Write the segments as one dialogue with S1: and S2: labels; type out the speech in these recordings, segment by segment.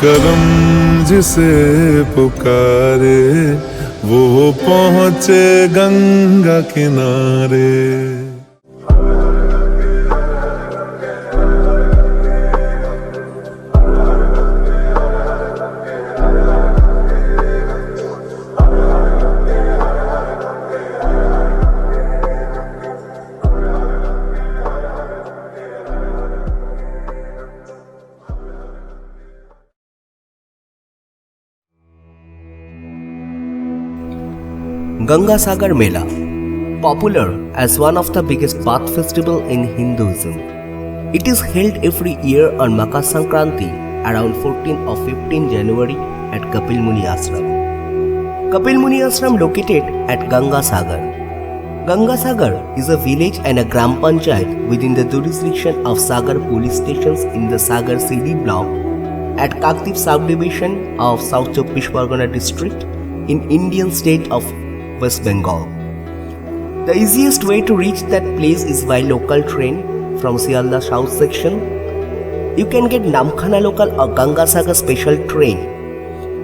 S1: करम जिसे पुकारे वो पहुँचे गंगा किनारे।
S2: Gangasagar Mela, popular as one of the biggest bath festival in Hinduism. It is held every year on Makar Sankranti around 14 or 15 January at Kapilmuni ashram. Kapilmuni ashram located at Gangasagar. Gangasagar is a village and a gram panchayat within the jurisdiction of Sagar police stations in the Sagar CD block at Kakdwip subdivision of South Parganas district in Indian state of West Bengal. The easiest way to reach that place is by local train from Sealdah South section. You can get Namkhana Local or Gangasagar Special train.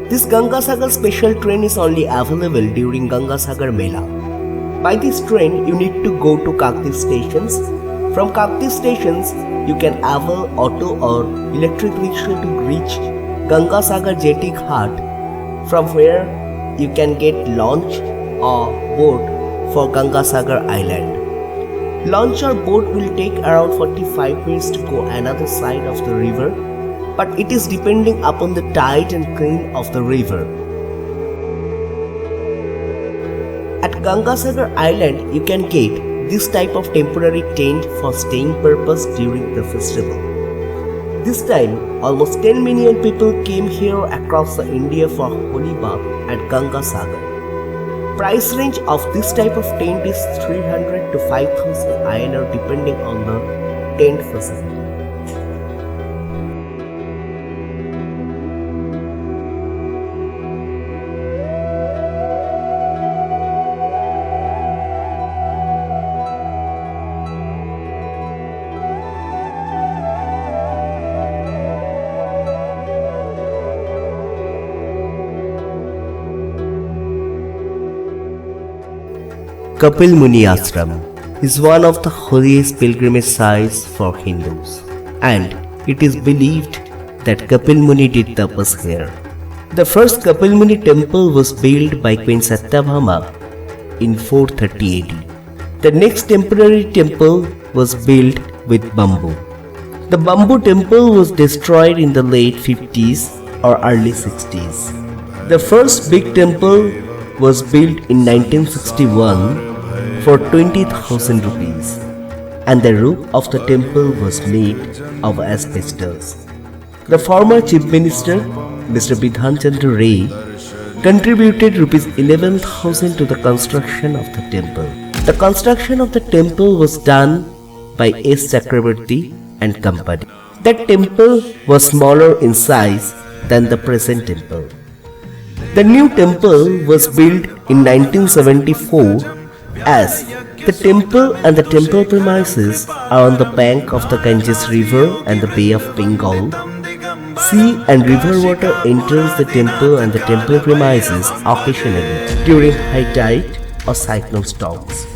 S2: This Gangasagar Special train is only available during Gangasagar Mela. By this train, you need to go to Kakdwip stations. From Kakdwip stations, you can avail auto or electric rickshaw to reach Gangasagar Jetty Ghat, from where you can get launch or boat for Gangasagar Island. Launch or boat will take around 45 minutes to go another side of the river, but it is depending upon the tide and current of the river. At Gangasagar Island, you can get this type of temporary tent for staying purpose during the festival. This time, almost 10 million people came here across the India for holy bath at Gangasagar. Price range of this type of tent is 300 to 5000 INR depending on the tent facility. Kapilmuni Ashram is one of the holiest pilgrimage sites for Hindus, and it is believed that Kapilmuni did tapas here. The first Kapilmuni temple was built by Queen Satyabhama in 430 AD. The next temporary temple was built with bamboo. The bamboo temple was destroyed in the late 50s or early 60s. The first big temple was built in 1961 for 20,000 rupees, and the roof of the temple was made of asbestos. The former Chief Minister, Mr. Bidhan Chandra Ray, contributed rupees 11,000 to the construction of the temple. The construction of the temple was done by S. Chakrabarti and company. That temple was smaller in size than the present temple. The new temple was built in 1974, as the temple and the temple premises are on the bank of the Ganges River and the Bay of Bengal. Sea and river water enters the temple and the temple premises occasionally during high tide or cyclone storms.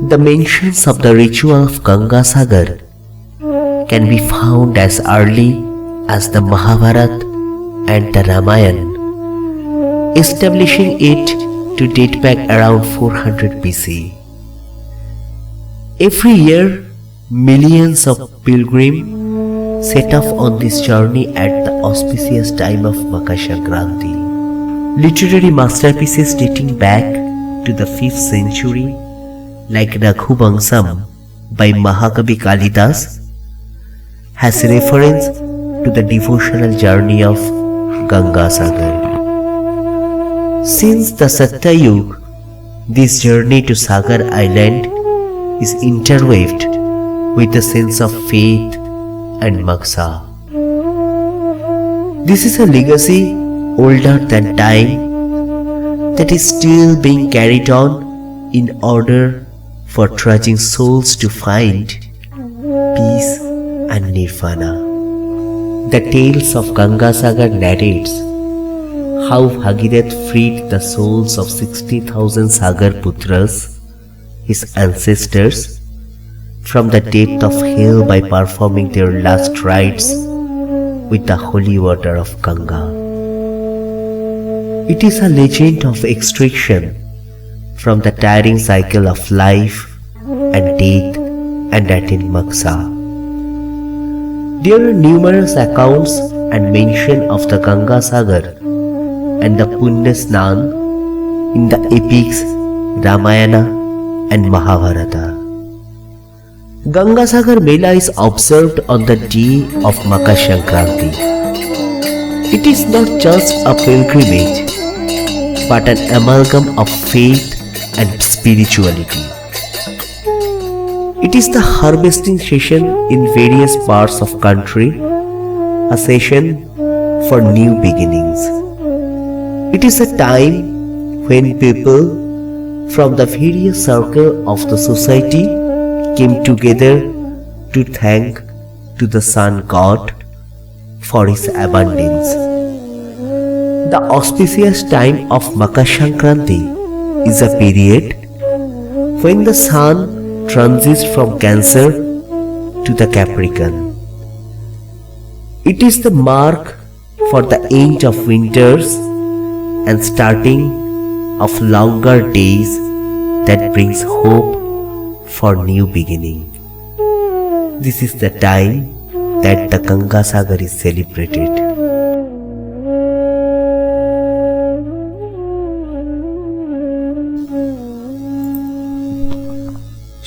S2: The mentions of the ritual of Gangasagar can be found as early as the Mahabharata and the Ramayana, establishing it to date back around 400 BC. Every year, millions of pilgrims set off on this journey at the auspicious time of Makar Sankranti. Literary masterpieces dating back to the 5th century like Raghuvamsam by Mahakavi Kalidas has reference to the devotional journey of Gangasagar. Since the Satya Yuga, this journey to Sagar Island is interweaved with a sense of faith and moksha. This is a legacy older than time that is still being carried on in order for trudging souls to find peace and nirvana. The tales of Gangasagar narrates how Bhagirath freed the souls of 60,000 Sagar Putras, his ancestors, from the depth of hell by performing their last rites with the holy water of Ganga. It is a legend of extraction from the tiring cycle of life and death and attaining moksha. There are numerous accounts and mention of the Gangasagar and the Punya Snan in the epics Ramayana and Mahabharata. Gangasagar Mela is observed on the day of Makar Sankranti. It is not just a pilgrimage, but an amalgam of faith and spirituality. It is the harvesting session in various parts of country, a session for new beginnings. It is a time when people from the various circles of the society came together to thank to the sun god for his abundance. The auspicious time of Makar Sankranti is a period when the sun transits from Cancer to the Capricorn. It is the mark for the end of winters and starting of longer days that brings hope for new beginning. This is the time that the Gangasagar is celebrated.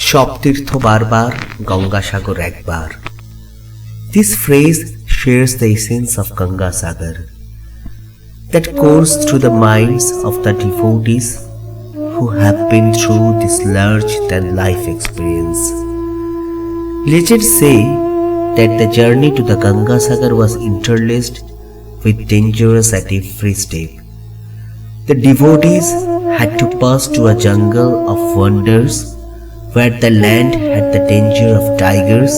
S2: Shoptirtho barbar, Gangasagar ekbar. This phrase shares the essence of Gangasagar that coursed through the minds of the devotees who have been through this larger-than-life experience. Legends say that the journey to the Gangasagar was interlaced with dangers at every step. The devotees had to pass to a jungle of wonders where the land had the danger of tigers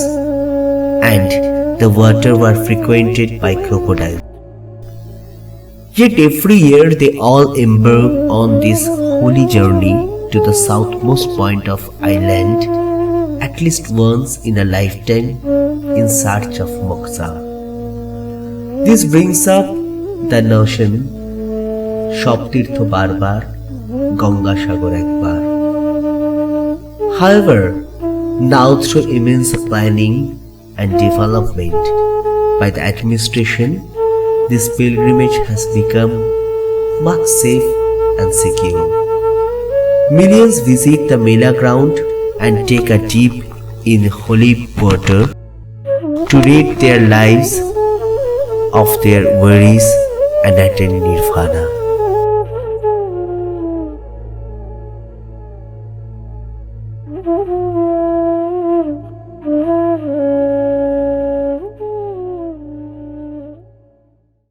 S2: and the water were frequented by crocodiles. Yet every year they all embark on this holy journey to the southmost point of island at least once in a lifetime in search of moksha. This brings up the notion Shoptirtho barbar, Gangasagar ekbar. However, now through immense planning and development by the administration, this pilgrimage has become much safe and secure. Millions visit the Mela ground and take a dip in holy water to rid their lives of their worries and attain nirvana.